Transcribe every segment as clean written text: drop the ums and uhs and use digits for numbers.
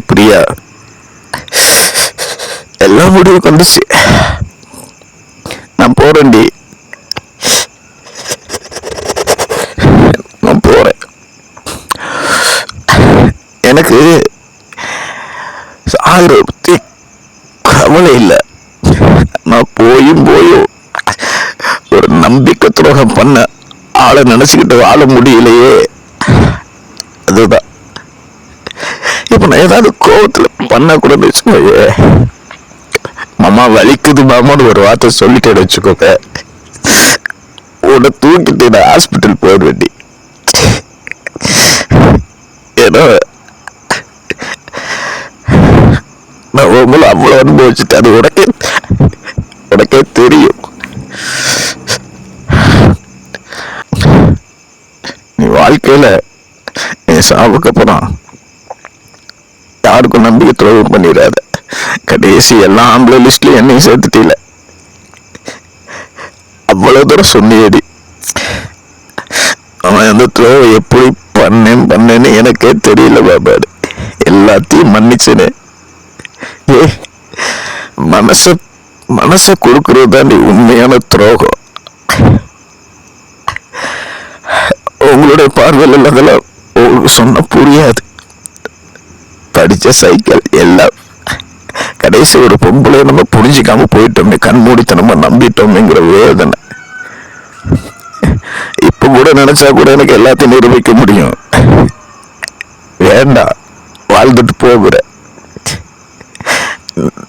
பிரியா, எல்லாம் முடிவுக்கு வந்துச்சு. நான் போறேன்டி, நான் போறேன். எனக்கு சாகிற பத்தி கவலை இல்லை. நான் போயும் ஒரு நம்பிக்கை துரோகம் பண்ண ஆளை நினைச்சுக்கிட்டு வாழ முடியலையே. அதுதான் இப்ப நான் ஏதாவது கோபத்துல பண்ண கூட வச்சுக்கோங்க, மாமா வலிக்குது மாமான்னு ஒரு வார்த்தை சொல்லிட்டேன்னு வச்சுக்கோங்க, உன்னை தூக்கிட்டு நான் ஹாஸ்பிட்டல் போக வேண்டி. ஏன்னா நான் உங்களை அவ்வளோ அனுபவிச்சுட்டு அது உனக்கே தெரியும். நீ வாழ்க்கையில நீ சாவுக்கு அப்புறம் யாருக்கும் நம்பிக்கை துரோகம் பண்ணிடாத. கடைசி எல்லா ஆம்பளை லிஸ்ட்லயும் என்னையும் சேர்த்துட்டீல. அவ்வளவு தூரம் சொன்னியடி. அவன் அந்த துரோகம் எப்படி பண்ணேன்னு எனக்கே தெரியல பாபாடு. எல்லாத்தையும் மன்னிச்சனே. மனச கொடுக்கறது தான் உண்மையான துரோகம். உங்களுடைய பார்வையில் அதெல்லாம் உங்களுக்கு சொன்ன புரியாது. படிச்ச சைக்கிள் எல்லாம் கடைசி ஒரு பொம்பளை நம்ம புரிஞ்சிக்காம போயிட்டோமே, கண்மூடித்தனமா நம்பிட்டோமேங்கிற வேதனை. இப்ப கூட நினைச்சா கூட எனக்கு எல்லாத்தையும் நிரூபிக்க முடியும். வேண்டாம், வாழ்ந்துட்டு போகிற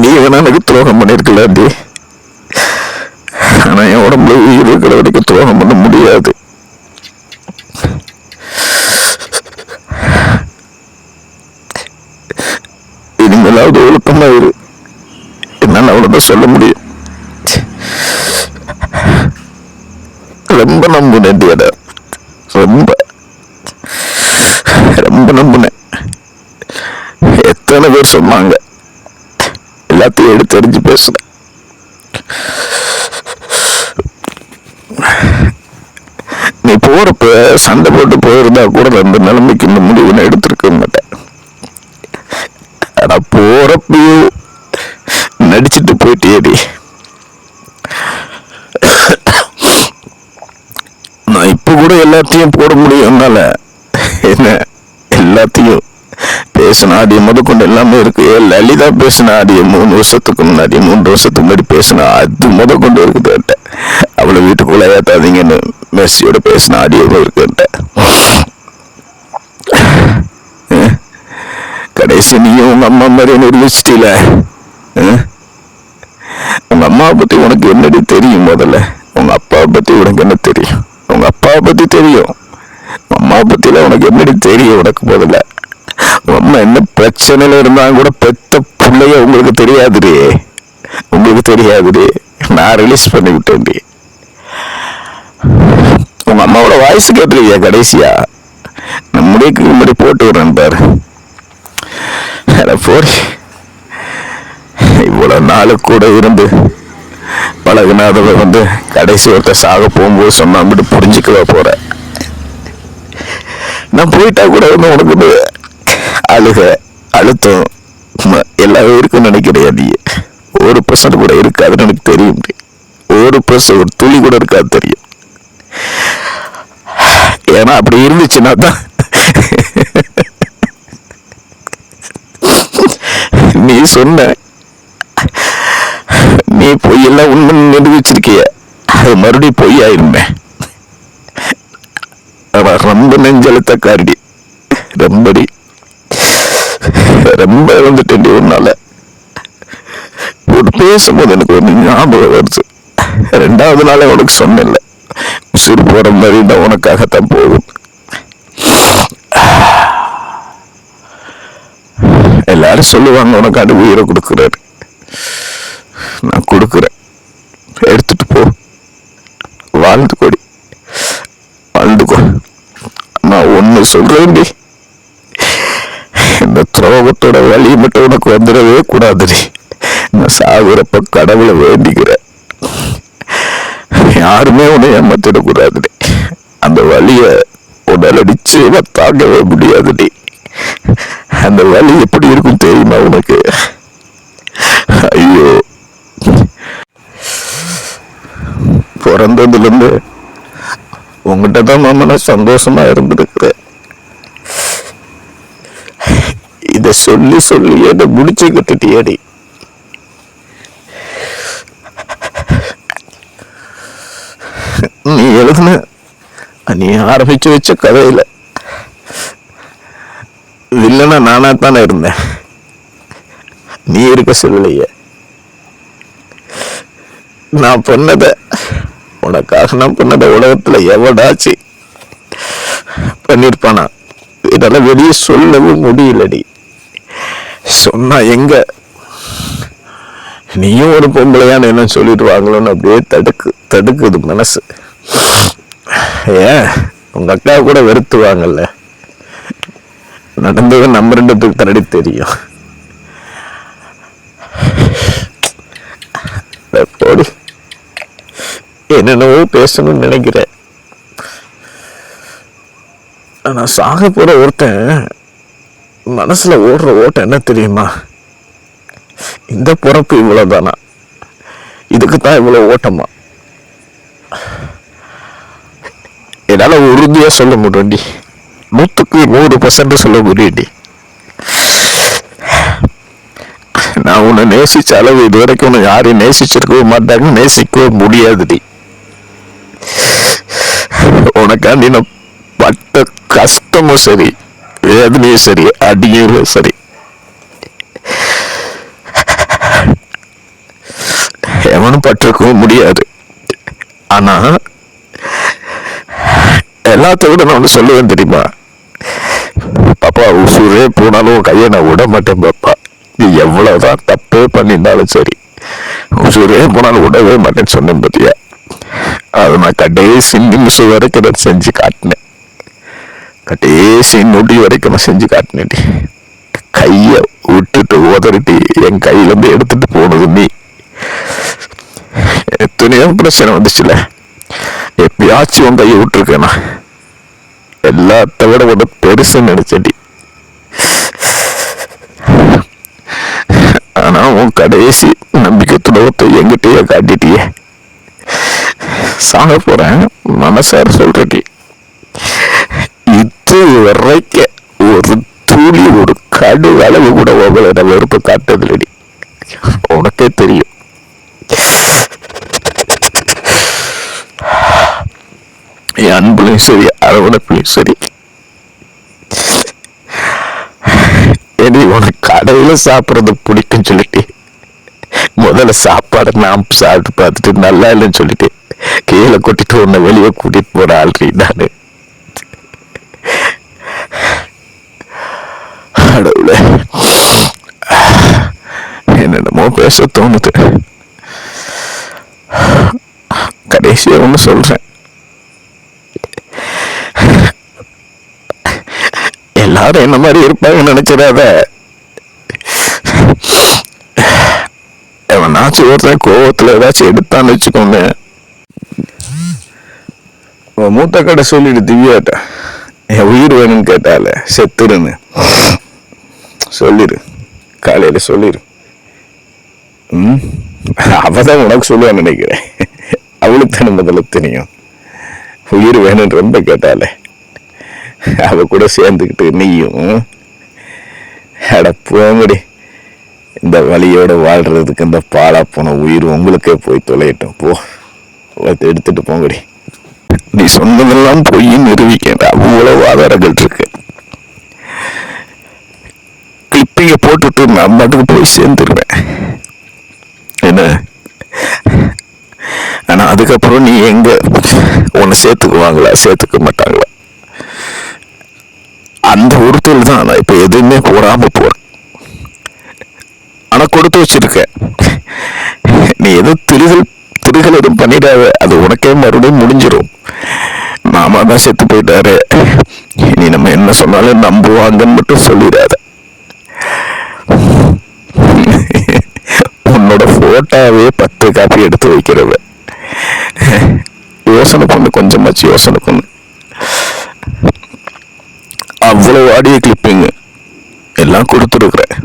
நீ வேணா எனக்கு துரோகம் பண்ணிருக்கலாண்டி. ஆனா என் உடம்புல உயிர் இருக்கிற வரைக்கும் துரோகம் பண்ண முடியாது. இனிமேலாவது ஒழுக்கமா இரு, என்னால அவ்வளவுதான் சொல்ல முடியும். ரொம்ப நம்புனேன், ரொம்ப ரொம்ப நம்புனேன். எத்தனை பேர் சொன்னாங்க, எல்லாத்தையும் எடுத்து எரிஞ்சு பேசுறேன். நீ போறப்ப சண்டை போட்டு போயிருந்தா கூட அந்த நிலைமைக்கு இந்த முடிவு நான் எடுத்திருக்க மாட்டேன். ஆனா போறப்பையும் நடிச்சுட்டு போயிட்டேடி. நான் இப்ப கூட எல்லாத்தையும் போட முடியும்னால என்ன, எல்லாத்தையும் பேசின ஆடியோ முதற்கொண்டு எல்லாமே இருக்கு. லலிதா பேசின ஆடியோ 3 வருஷத்துக்கு முன்னாடி 3 வருஷத்துக்கு முன்னாடி பேசின அது முதற்கொண்டு இருக்குது. அவளை வீட்டுக்குள்ள ஏத்தாதீங்கன்னு மெஸ்ஸியோட பேசின ஆடியோவும் இருக்கு. கடைசி நீயும் உங்க அம்மா மாதிரி நிரூபிச்சிட்டீல. உங்க அம்மாவை பத்தி உனக்கு என்னடி தெரியும்? முதல்ல உங்க அப்பாவை பத்தி உனக்கு என்ன தெரியும்? உங்க அப்பாவை பத்தி தெரியும், அம்மாவை பத்தில உனக்கு என்னடி தெரியும்? உனக்கு முதல்ல அம்மா என்ன பிரச்சனையில இருந்தாலும் கூட பெத்த பிள்ளைய உங்களுக்கு தெரியாதுடி, உங்களுக்கு தெரியாதுடி. நான் ரிலீஸ் பண்ணி விட்டேன்டி. உங்க அம்மாவோட வாய்ஸ் கேட்டிருக்கியா? கடைசியா நான் முடிக்கு முன்னாடி போட்டு விடுறேன் பாரு. போய் இவ்வளவு நாளு கூட இருந்து பழகுனாதவ கடைசி ஒருத்த சாக போகும்போது சொன்னா புரிஞ்சுக்கவா போற? நான் போயிட்டா கூட உனக்கு அழுக அழுத்தம் எல்லாமே இருக்குன்னு நினைக்கிறியா? நீ 1% கூட இருக்காதுன்னு எனக்கு தெரியும். 1% ஒரு துளி கூட இருக்காது தெரியும். ஏன்னா அப்படி இருந்துச்சுன்னா தான் நீ சொன்ன நீ பொய்யெல்லாம் உண்மை நிரூபிச்சிருக்கிய, அது மறுபடியும் பொய்யாயிருமே. ரொம்ப நெஞ்செழுத்த காரடி, ரொம்படி ரொம்ப இழந்துட்டேன் உன்னால. பேசும்போது எனக்கு ஒரு ஞாபகம் வருது. 2வது நாளே உனக்கு சொன்னேன்ல, சிறு போற மாதிரி தான் உனக்காகத்தான் போகும். எல்லாரும் சொல்லுவாங்க உனக்காண்டி உயிரை கொடுக்குறாரு. நான் கொடுக்குறேன், எடுத்துட்டு போ, வாழ்ந்துக்கோடி, வாழ்ந்துக்கோ. நான் ஒண்ணு சொல்றேன்டி, இந்த துரோகத்தோட வழி மட்டும் உனக்கு வந்துடவே கூடாதுடி. நான் சாகுறப்ப கடவுளை வேண்டிக்கிறேன், யாருமே உன்னை ஏமாத்திடக்கூடாதுடி. அந்த வழிய உடலடிச்சு தாங்கவே முடியாதுடி. அந்த வலி எப்படி இருக்கும் தெரியுமா உனக்கு? ஐயோ, பிறந்ததுல இருந்து உங்ககிட்ட தான் மாமா நான் சந்தோஷமா இருந்திருக்கிறேன். இத சொல்லி சொல்லி என்ன முடிச்சு கட்டுட்டியடி. நீ எழுதுன நீ ஆரம்பிச்சு வச்ச கதையில வில்லனா நானா தானே இருந்தேன், நீ இருக்க சொல்லலையே. நான் பண்ணத உனக்காக நான் பண்ணத உலகத்துல எவடாச்சு பண்ணிருப்பானா? இதெல்லாம் வெளியே சொல்லவும் முடியலடி. சொன்னா எங்க நீயும் ஒரு பொம்பளையான்னு என்ன சொல்லிடுவாங்களோன்னு அப்படியே தடுக்குது மனசு. ஏன் உங்க அக்கா கூட வெறுத்துவாங்கல்ல. நடந்தது நம்ம 2 பேருக்கு தரடி தெரியும். போடி, என்னென்னவோ பேசணும்னு நினைக்கிறேன். ஆனா சாக போற ஒருத்தன் மனசுல ஓடுற ஓட்டம் என்ன தெரியுமா? இந்த பிறப்பு இவ்வளவுதானா? இதுக்குத்தான் இவ்வளவு ஓட்டமா? என்னால உறுதியா சொல்ல முடியும்டி, 100% சொல்ல முடியும்டி. நான் உன்னை நேசிச்ச அளவு இது வரைக்கும் உன்னை யாரையும் நேசிச்சிருக்கவே மாட்டாங்க, நேசிக்கவே முடியாதுடி. உனக்காண்டி நான் பட்ட கஷ்டமும் சரி, வேதனையும் சரி, அடியும் சரி, எவனும் பட்டிருக்கவும் முடியாது. ஆனா எல்லாத்த விட நான் ஒண்ணு சொல்லுவேன் தெரியுமா? பாப்பா, உசுரே போனாலும் கையை நான் விட மாட்டேன் பாப்பா. நீ எவ்வளவுதான் தப்பே பண்ணியிருந்தாலும் சரி, உசுரே போனாலும் விடவே மாட்டேன்னு சொன்னேன் பத்தியா? அது நான் கடைசி நிமிஷம் வரைக்கும் நான் செஞ்சு காட்டினேன். கடைசி நொடி வரைக்கும் நான் செஞ்சு காட்டினேன். கைய விட்டுட்டு உதறிட்டு என் கையில இருந்து எடுத்துட்டு போனது நீ. எத்தனையோ பிரச்சனை வந்துச்சுல, எப்பயாச்சும் உன் கையை விட்டுருக்கேனா? எல்லாத்த விட ஒரு பெருசு நினைச்சடி. ஆனா உன் கடைசி நம்பிக்கை துரோகத்தை எங்கிட்டயே காட்டிட்டியே. சாக போறேன் மனசார சொல்றடி. இது வரைக்க ஒரு துளி ஒரு கடு அளவு கூட உங்களை வெறுப்பு காட்டதில்லடி. உனக்கே தெரியும். என் அன்புலையும் சரி, அரவணைப்புலையும் சரி. ஏடி, உனக்கு கடையில சாப்பிட்றது பிடிக்குன்னு சொல்லிட்டு முதல்ல சாப்பாடை நான் சாப்பிட்டு பார்த்துட்டு நல்லா இல்லைன்னு சொல்லிட்டு கீழே கொட்டிட்டு உன்னை வெளியே கூட்டிட்டு போற ஆள்றி நானு. கடவுளே, என்னென்னமோ பேச தோணுது. கடைசியா ஒண்ணு சொல்றேன், எல்லாரும் என்ன மாதிரி இருப்பாங்கன்னு நினைச்சிடாத. எவனாச்சும் ஒருத்தன் கோவத்துல ஏதாச்சும் எடுத்தான்னு வச்சுக்கோங்க, மூத்த கடை சொல்லிடு திவ்யாட்ட, என் உயிர் வேணும்னு கேட்டால செத்துருன்னு சொல்லிடு, காலையில சொல்லிடு. அவதான் உனக்கு சொல்லுவான்னு நினைக்கிறேன். அவளுக்கு தானே முதல்ல தெரியும் உயிர் வேணும்னு ரொம்ப கேட்டாலே. அவ கூட சேர்ந்துக்கிட்டு நீயும் அட போங்கடி, இந்த வலியோட வாழ்றதுக்கு இந்த பாலா போன உயிர் உங்களுக்கே போய் தொலையட்டும். போ, எடுத்துட்டு போங்கடி. நீ சொன்னதெல்லாம் போய் நிரூபிக்க அவ்வளவு ஆதாரங்கள் இருக்கு. கிளிப்பிங்க போட்டுட்டு நான் மட்டுக்கு போய் சேர்ந்துருவேன் என்ன. ஆனா அதுக்கப்புறம் நீ எங்க உன்னை சேர்த்துக்குவாங்களா சேர்த்துக்க மாட்டாங்களா? அந்த ஒருத்தர் தான் நான் இப்ப எதுவுமே போடாம போறேன். ஆனா கொடுத்து வச்சிருக்க, நீ எதுவும் திருகள் எதுவும் பண்ணிடாத, அது உனக்கே மறுபடியும் முடிஞ்சிடும். மாமா தான் செத்து போயிட்டாரு, நீ நம்ம என்ன சொன்னாலும் நம்புவாங்கன்னு மட்டும் சொல்லிடாத. உன்னோட போட்டோவே 10 காப்பி எடுத்து வைக்கிறவ. யோசனை பண்ணு, கொஞ்சமாச்சு யோசனை பண்ணு. அவ்வளவு ஆடியோ கிளிப்பிங் எல்லாம் கொடுத்துருக்குறேன்.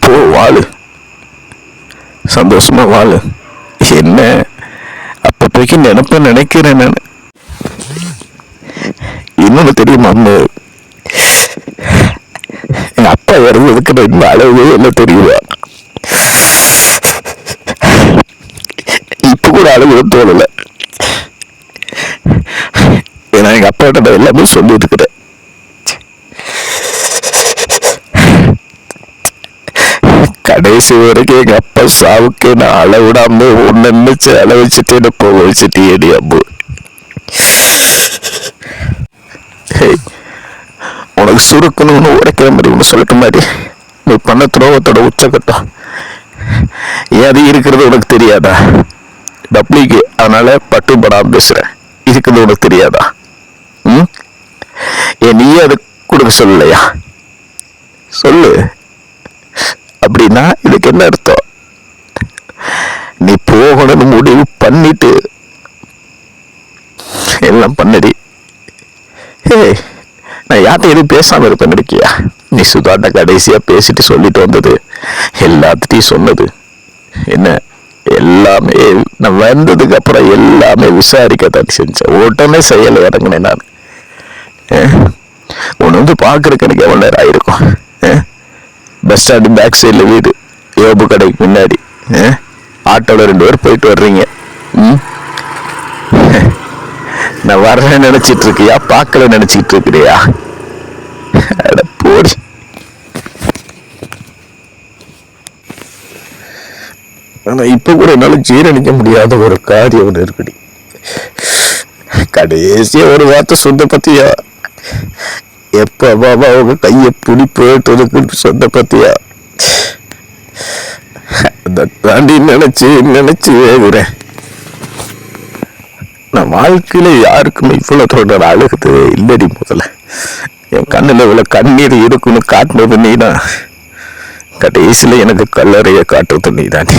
போ, வாழு, சந்தோஷமா வாழு. என்ன அப்பப்போக்கு நினைக்கிறேன் நான். இன்னொன்னு தெரியுமா, எங்க அப்பா இறந்ததுக்கு நான் இன்னும் அளவே என்ன தெரியுமா, இப்ப கூட அளவு தோணல. ஏன்னா எங்க அப்பா கிட்ட நான் எல்லாமே சொல்லி இருக்கிறேன். கடைசி வரைக்கும் எங்க அப்பா சாவுக்கே நான் அளவிடாம ஒன்னு நினைச்சு அளவச்சுட்டு என்ன போக வச்சுட்டு ஏடி அம்பு. உனக்கு சுருக்கணும்னு உடைக்கிற மாதிரி ஒன்று சொல்லிட்ட மாதிரி நீ பண்ண துரோகத்தோட உச்சக்கட்டம். அது இருக்கிறது உனக்கு தெரியாதா? டப்ளிக்கு அதனால பட்டும் படாம பேசுறேன். இருக்கிறது உனக்கு தெரியாதா? நீயே அது கொடுக்க சொல்லலையா? சொல்லு. அப்படின்னா இதுக்கு என்ன அர்த்தம்? நீ போகணும்னு முடிவு பண்ணிட்டு எல்லாம் பண்ணடி. நான் யார்கிட்ட எதுவும் பேசாம இருப்பேன் இருக்கியா? நீ சுதாட்ட கடைசியா பேசிட்டு சொல்லிட்டு வந்தது எல்லாத்திட்டையும் சொன்னது என்ன? எல்லாமே நான் வந்ததுக்கு அப்புறம் எல்லாமே விசாரிக்கத்தான் செஞ்சேன். உடனே செயல் இறங்கினேன் நான். உன்னை வந்து பாக்குறதுக்கு எனக்கு எவ்வளவு நேரம் ஆயிருக்கும்? பஸ் ஸ்டாண்டு பேக் சைடில் வீடு, யோபு கடைக்கு முன்னாடி ஆட்டோவில் 2 பேர் போயிட்டு வர்றீங்க. நான் வரேன்னு நினைச்சிட்டு இருக்கியா, பார்க்கல நினைச்சிட்டு இருக்கிறியா? போடி. ஆனா இப்ப கூட என்னால ஜீரணிக்க முடியாத ஒரு காரியம் ஒன்று இருக்குடி. கடைசியா ஒரு வார்த்தை சொந்த பத்தியா, எப்ப பாபா அவங்க கைய புடி போயிட்டு சொந்த பத்தியா, அதை தாண்டி நினைச்சு வேகுறேன். நான் வாழ்க்கையில யாருக்குமே இவ்வளவு தொடர் அழுகுது இல்லடி. முதல்ல என் கண்ணுல இவ்வளவு கண்ணீர் இருக்குன்னு காட்டினது நீதான். கடைசியில எனக்கு கல்லறைய காட்டுறது நீதான்.